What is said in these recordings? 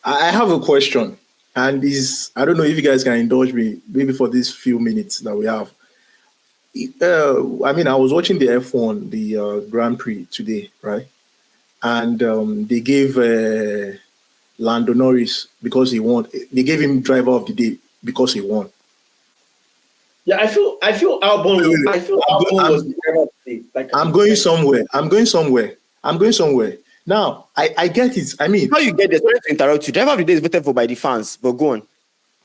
I have a question, and I don't know if you guys can indulge me, maybe for these few minutes that we have. I mean, I was watching the F1, the Grand Prix today, right? And they gave Lando Norris because he won. They gave him driver of the day because he won. Yeah, I feel Albon. Wait, wait. I feel Albon was the driver of the day. Like, I'm going somewhere. Now, I get it. I mean, how you get this? Sorry to interrupt you. Driver of the day is voted for by the fans, but go on.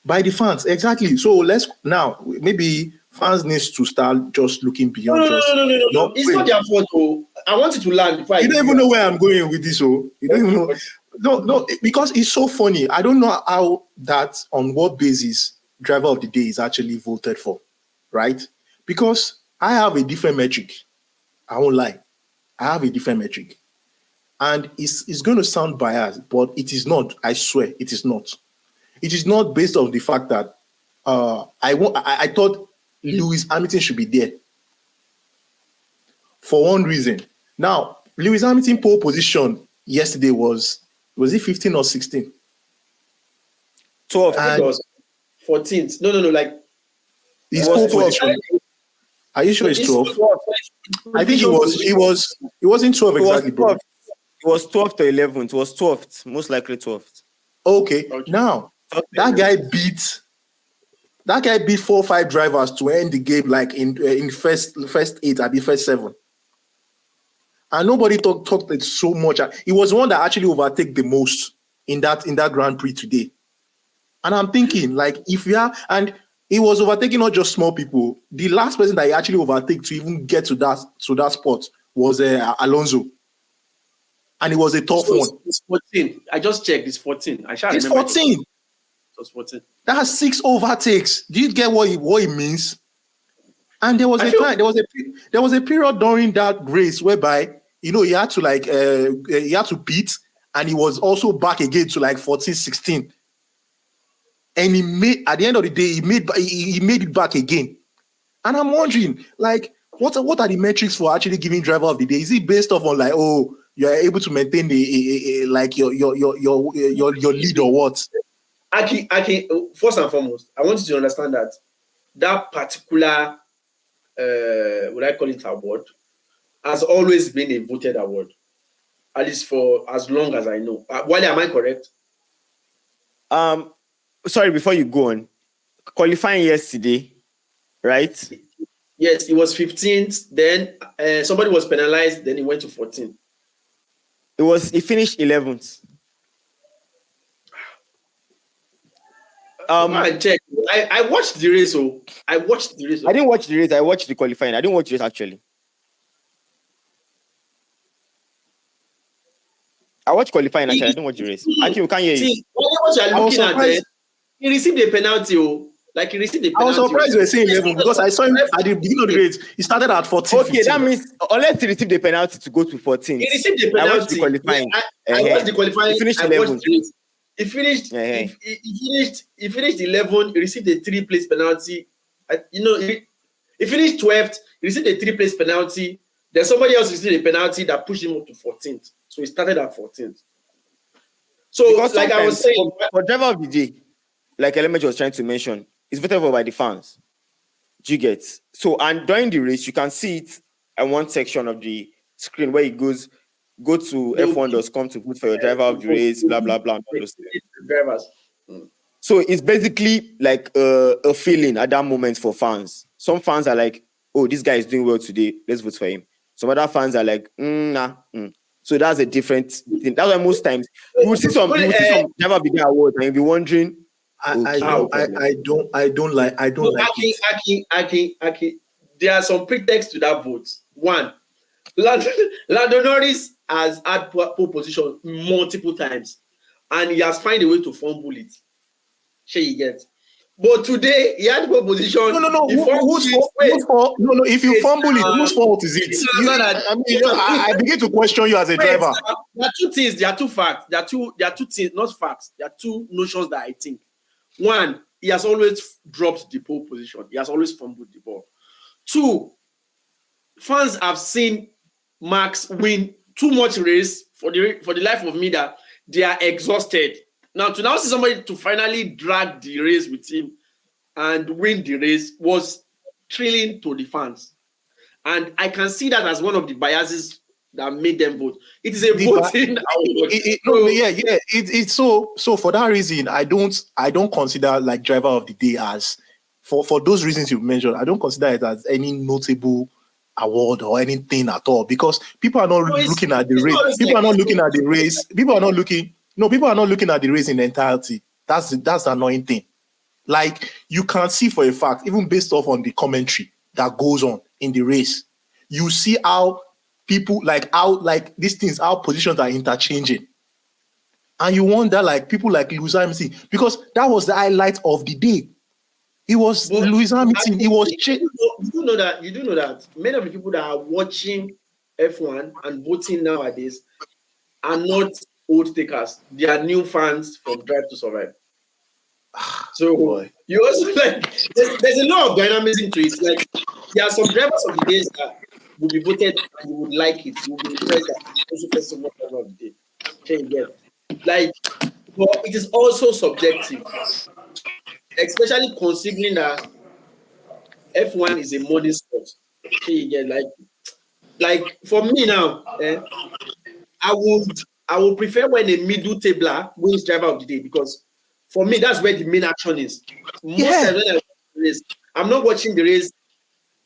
By the fans, exactly. So let's now maybe fans needs to start just looking beyond. No. It's not their fault. Oh. I want you to land. You don't even know where I'm going with this. Oh, you don't even know. No, because it's so funny. I don't know how that on what basis driver of the day is actually voted for, right? Because I have a different metric. I won't lie. I have a different metric. And it's going to sound biased, but it is not. I swear, it is not. It is not based on the fact that I thought Lewis Hamilton should be there for one reason. Now, Lewis Hamilton pole position yesterday was it 15 or 16? 12. I think it was 14th. No. Like his pole position. Are you sure it's 12? I think it wasn't 12 exactly, bro. It was 12th or 11th. It was 12th, most likely 12th. Okay. Now that guy beat 4 or 5 drivers to end the game like in first 8 at the first 7. And nobody talked it so much. He was the one that actually overtake the most in that Grand Prix today. And I'm thinking, like, if you are, and he was overtaking not just small people. The last person that he actually overtake to even get to that spot was Alonso. And it was a tough one. It's 14. I just checked. It's 14. It's 14. It was 14. That's 6 overtakes. Do you get what it means? And there was a period during that race whereby he had to beat, and he was also back again to like 14, 16. And he made at the end of the day, he made it back again. And I'm wondering, like, what are the metrics for actually giving driver of the day? Is it based off on like, oh, you are able to maintain like your lead or what? Akin, first and foremost, I want you to understand that particular would I call it award has always been a voted award, at least for as long as I know. Wale, am I correct? Sorry, before you go on, qualifying yesterday, right? Yes, it was 15th. Then somebody was penalized. Then he went to 14th. He finished 11th. I checked. I watched the race. I didn't watch the race. I watched the qualifying. I didn't watch the race actually. I watched qualifying actually. I didn't watch the race. Actually, we can't hear you. What you are looking at, he received a penalty. He received a penalty. I was surprised you were saying 11 because I saw him at the beginning of the race. He started at 14. Okay, 15. That means unless he received the penalty to go to 14. He received the penalty. I watched the qualifying. I watched the qualifying. He finished 11. He finished 11. He received a 3-place penalty. He finished 12th. He received a 3-place penalty. Then somebody else received a penalty that pushed him up to 14th. So he started at 14th. So, because like I was saying, for driver of the day, like Element was trying to mention, it's voted for by the fans. Do you get? So, and during the race, you can see it in one section of the screen where it goes, go to F1.com to vote for your driver of the race, blah, blah, blah. Drivers. So it's basically like a feeling at that moment for fans. Some fans are like, oh, this guy is doing well today. Let's vote for him. Some other fans are like, nah. So that's a different thing. That's why most times you will see some driver of the day awards and you'll be wondering. I don't like Akin, there are some pretexts to that vote. One, Lando Norris has had pole position multiple times and he has found a way to fumble it. Sure you get. But today he had pole position. No. If you fumble it, whose fault is it? I begin to question you as a driver. There are two things. There are two facts. There are two things, not facts. There are two notions that I think. One, he has always dropped the pole position. He has always fumbled the ball. Two, fans have seen Max win too much race for the life of me that they are exhausted. Now to now see somebody to finally drag the race with him and win the race was thrilling to the fans. And I can see that as one of the biases that made them vote. It is a voting award. It's so for that reason, I don't consider like driver of the day as for those reasons you mentioned. I don't consider it as any notable award or anything at all, because people are not looking at the race. People are not looking at the race. People are not looking at the race in entirety. That's the annoying thing. Like, you can see for a fact, even based off on the commentary that goes on in the race, you see how people how positions are interchanging. And you wonder, like, people like Lewis Hamilton, because that was the highlight of the day. It was Lewis Hamilton. It was you do know that many of the people that are watching F1 and voting nowadays are not old takers. They are new fans from Drive to Survive. So you also like there's a lot of dynamism to it. Like, there are some drivers of the days that will be voted and you would like it. You will be impressed that also first of the day. Like, but it is also subjective, especially considering that F1 is a morning sport. Like for me now, I would prefer when a middle tabler wins driver of the day, because for me that's where the main action is. Most times when I watch the race, I'm not watching the race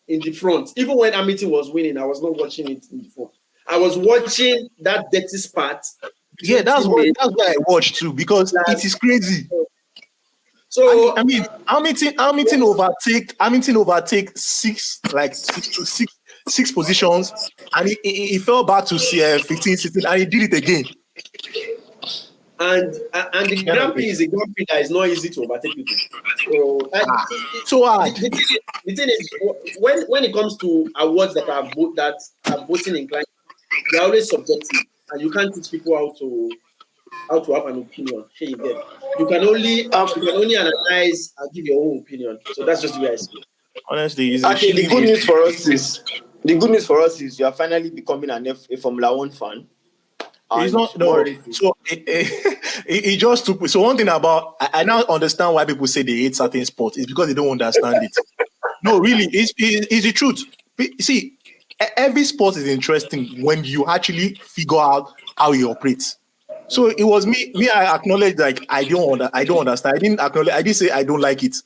in the front. Even when Hamilton was winning, I was not watching it in the front. I was watching that dirty part. Yeah, that's why I watched too, because it is crazy. So I mean, Hamilton overtake six positions, and he fell back to 15, 16, and he did it again. And the Grand Prix is a Grand Prix that is not easy to overtake people. So hard. The thing is, when it comes to awards that are voting inclined, they're always subjective, and you can't teach people how to have an opinion. You can only analyze and give your own opinion. So that's just the way I see it. Honestly, the good news for us is you are finally becoming a Formula One fan. It's not no. So it just took. So one thing about I now understand why people say they hate certain sports. It's because they don't understand it. No, really, it's the truth. See, every sport is interesting when you actually figure out how it operates. So it was me. I acknowledge, like, I don't understand. I didn't say I don't like it,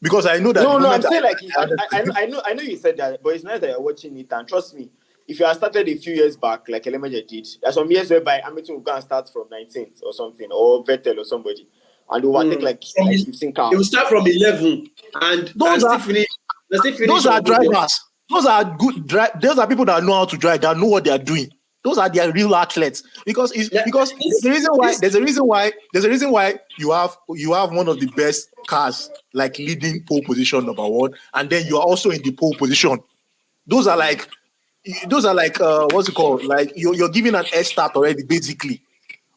because I know that. No, I'm saying, like, I know you said that, but it's nice that you're watching it, and trust me, if you had started a few years back, like Elemeja did, there's some years whereby Hamilton will go and start from 19th or something, or Vettel or somebody, and they will take like 15 cars. They will start from 11, and still finish. Those are drivers. Those are good. Those are people that know how to drive. That know what they are doing. Those are their real athletes. Because there's a reason why you have one of the best cars, like, leading pole position number one, and then you are also in the pole position. Those are like what's it called? Like, you're giving an head start already, basically.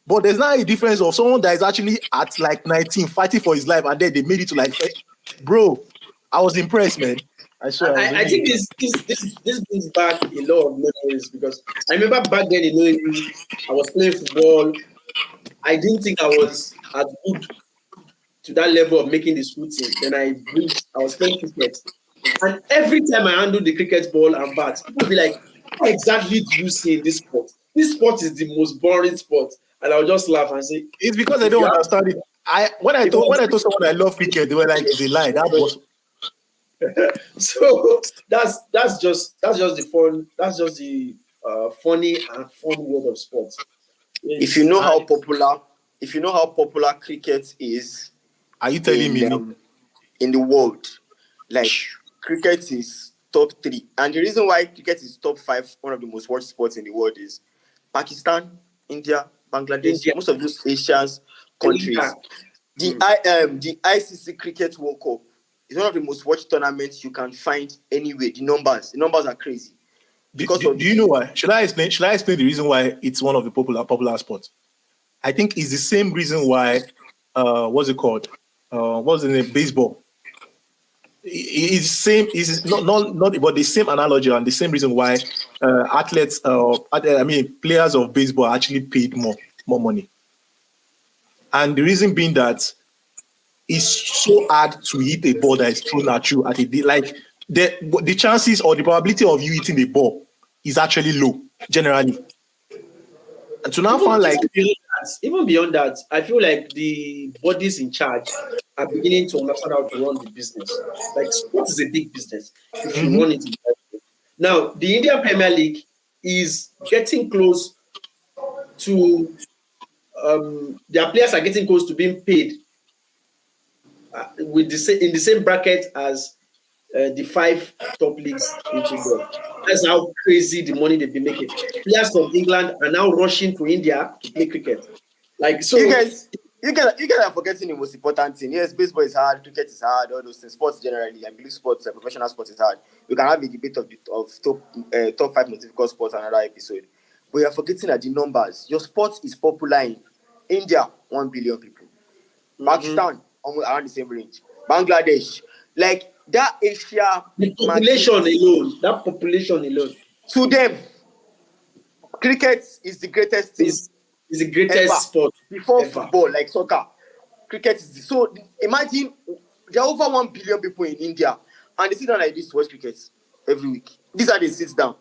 But there's not a difference of someone that is actually at like 19 fighting for his life, and then they made it to like, bro. I was impressed, man. I think this brings back a lot of memories, because I remember back then, I was playing football. I didn't think I was as good to that level of making the school team. Then I was playing cricket. And every time I handle the cricket ball and bat, people will be like, what exactly do you see in this sport? This sport is the most boring sport. And I'll just laugh and say, it's because they don't understand it. When I told someone I love cricket, they were like, it's a lie. That was. So that's just the fun. That's just the funny and fun world of sports. If you know how popular cricket is, are you telling me in the world, like, cricket is top 3, and the reason why cricket is top 5, one of the most watched sports in the world, is Pakistan, India, Bangladesh, most of those Asian countries. The ICC Cricket World Cup is one of the most watched tournaments you can find anywhere. The numbers are crazy. Do you know why? Should I explain the reason why it's one of the popular sports? I think it's the same reason why what's it called? What's the name? Baseball. It's same. It's not but the same analogy, and the same reason why players of baseball are actually paid more money. And the reason being that it's so hard to hit a ball that is thrown at you at like the chances or the probability of you hitting the ball is actually low generally. And to now find like even beyond that, I feel like the bodies in charge are beginning to understand how to run the business. Like sports is a big business if you run it. Now, the Indian Premier League is getting close to their players are getting close to being paid with in the same bracket as the 5 top leagues in football. That's how crazy the money they've been making. Players from England are now rushing to India to play cricket. Like so, you guys are forgetting the most important thing. Yes, baseball is hard, cricket is hard, all those things. Sports generally, I believe sports, professional sports is hard. We can have a debate of top 5 most difficult sports another episode. But you are forgetting that the numbers. Your sport is popular in India, 1 billion people. Pakistan, almost around the same range. Bangladesh, like that Asia. The population alone. To them, cricket is the greatest thing. Is the greatest sport before ever. Football, like soccer. Cricket is so. Imagine there are over 1 billion people in India, and they sit down like this to watch cricket every week. These are they sit down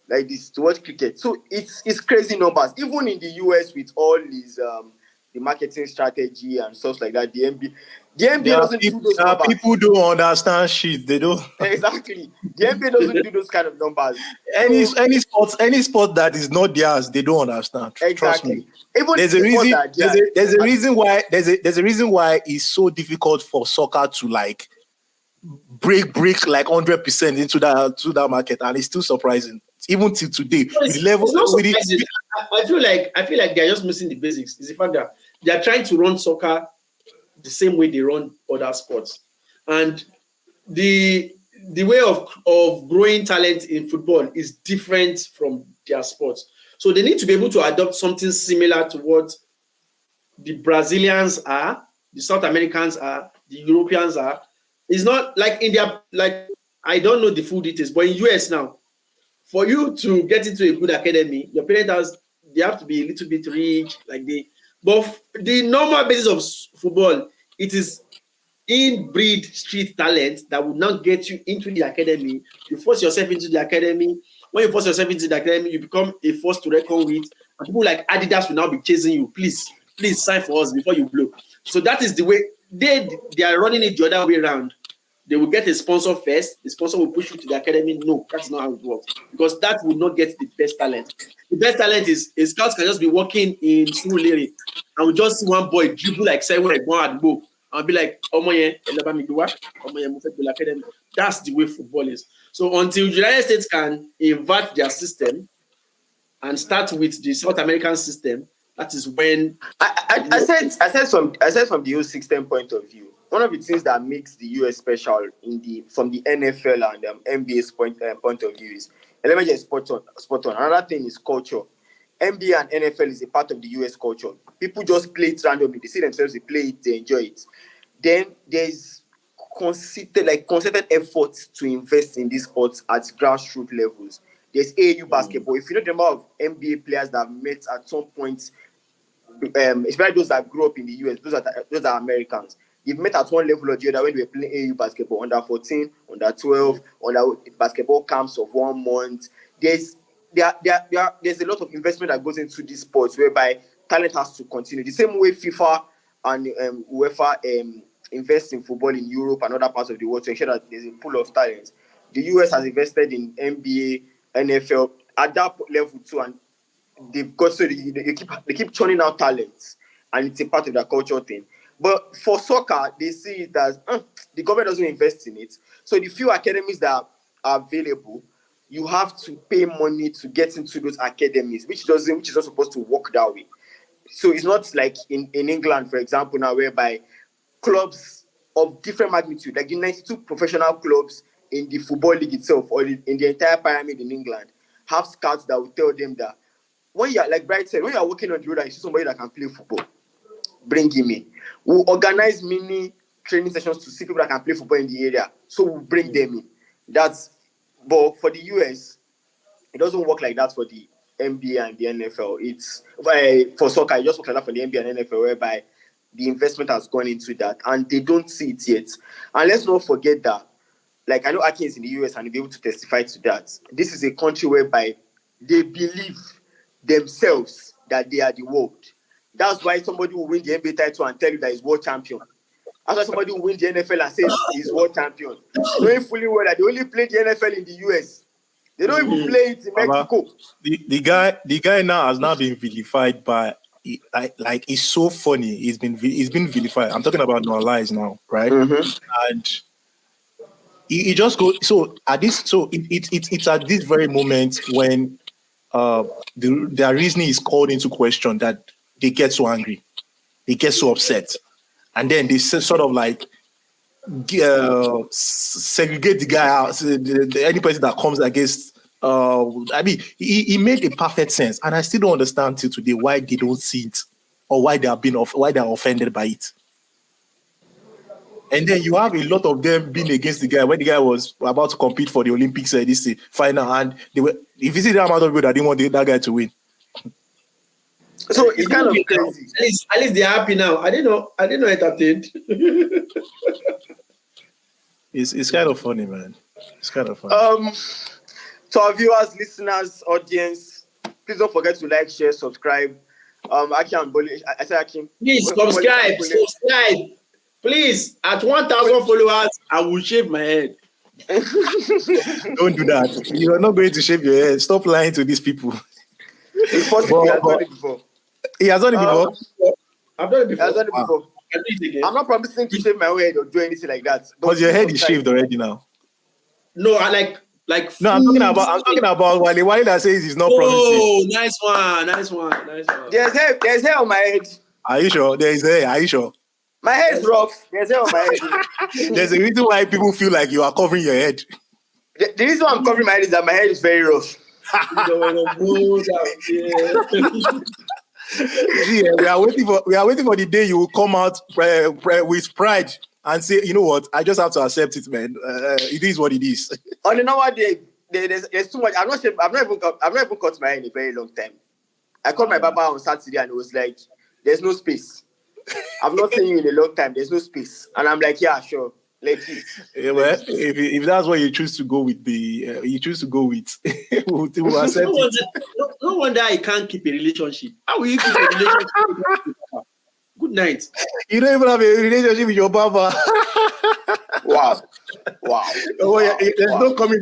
like this to watch cricket. So it's crazy numbers. Even in the US with all these the marketing strategy and stuff like that, the NBA doesn't do those numbers. People don't understand shit. They don't exactly. The NBA doesn't do those kind of numbers. Any sport that is not theirs, they don't understand. Exactly. Trust me. Even there's a reason why it's so difficult for soccer to like break like 100% into that market, and it's still surprising even till today. The level I feel like they're just missing the basics. It's the fact that they are trying to run soccer the same way they run other sports, and the way of growing talent in football is different from their sports. So they need to be able to adopt something similar to what the Brazilians are, the South Americans are, the Europeans are. It's not like India, like I don't know the full details, but in US now, for you to get into a good academy, your parents they have to be a little bit rich, but the normal basis of football, it is inbreed street talent that will not get you into the academy. You force yourself into the academy. When you force yourself into the academy, you become a force to reckon with. And people like Adidas will now be chasing you. Please sign for us before you blow. So that is the way they are running it the other way around. They will get a sponsor first. The sponsor will push you to the academy. No, that's not how it works. Because that will not get the best talent. The best talent is a scout can just be walking in Surulere and we just see one boy dribble like 7 like one at go. I'll be like, that's the way football is. So until the United States can invert their system and start with the South American system, that is when I said from the whole system point of view. One of the things that makes the US special from the NFL and NBA's point of view is, let me just spot on. Another thing is culture. NBA and NFL is a part of the US culture. People just play it randomly. They see themselves, they play it, they enjoy it. Then there's concerted efforts to invest in these sports at grassroots levels. There's AAU basketball. If you know the amount of NBA players that met at some point, especially those that grew up in the US, those are Americans. You've met at one level or the other when we were playing AAU basketball, under 14, under 12, under basketball camps of 1 month. There's a lot of investment that goes into these sports whereby talent has to continue. The same way FIFA and UEFA invest in football in Europe and other parts of the world to ensure that there's a pool of talent. The US has invested in NBA, NFL at that level too, and they've got they keep churning out talents, and it's a part of their culture thing. But for soccer, they see it as the government doesn't invest in it. So the few academies that are available, you have to pay money to get into those academies, which is not supposed to work that way. So it's not like in England, for example, now whereby clubs of different magnitude, like the 92 professional clubs in the football league itself, or in the entire pyramid in England, have scouts that will tell them that when you're, like Bright said, when you're walking on the road and you see somebody that can play football, bring him in. We'll organize mini training sessions to see people that can play football in the area. So we'll bring them in. But for the US, it doesn't work like that for the NBA and the NFL. It's for soccer, it just works like that for the NBA and NFL, whereby the investment has gone into that, and they don't see it yet. And let's not forget that, like I know Akin is in the US and he'll be able to testify to that. This is a country whereby they believe themselves that they are the world. That's why somebody will win the NBA title and tell you that he's world champion. That's why somebody will win the NFL and says he's world champion. Knowing fully well that they only play the NFL in the US. They don't even play it in Mexico. The guy now has now been vilified by, like it's so funny. He's been vilified. I'm talking about No Lies now, right? And he just goes. So at this, so it's at this very moment when their reasoning is called into question that they get so angry, they get so upset, and then they sort of like segregate the guy out. Any person that comes against, I mean, he made a perfect sense, and I still don't understand till today why they don't see it or why they are offended by it. And then you have a lot of them being against the guy when the guy was about to compete for the Olympics this final, and if you see the amount of people that didn't want that guy to win. So it's kind of crazy. At least they're happy now. I didn't know entertained. It's kind of funny, man. It's kind of funny. To our viewers, listeners, audience, please don't forget to like, share, subscribe. Akin and Bole, I said Akin. Please subscribe. Please, at 1,000 followers, I will shave my head. Don't do that. You are not going to shave your head. Stop lying to these people. It's possible. He has done it before. He has done it before? I've done it before. He has done it before. I'll do it again. I'm not promising to shave my head or do anything like that. Because your head is shaved already now. No, I like. No, I'm talking about Wale that says he's not promising. Oh, nice one. There's hair on my head. Are you sure? There is hair. Are you sure? My hair is rough. There's hair on my head. There's a reason why people feel like you are covering your head. The reason why I'm covering my head is that my head is very rough. Yeah, we are waiting for the day you will come out with pride and say, you know what, I just have to accept it, man. It is what it is. On a normal day, there's too much. I've not even cut my hair in a very long time. I called my barber on Saturday and it was like, there's no space. I've not seen you in a long time. There's no space. And I'm like, yeah, sure. Let's eat. Yeah, well, if that's what you choose to go with, we'll accept it. No wonder I can't keep a relationship. How will you keep a relationship? Good night. You don't even have a relationship with your barber. Wow. Oh, yeah, there's no coming.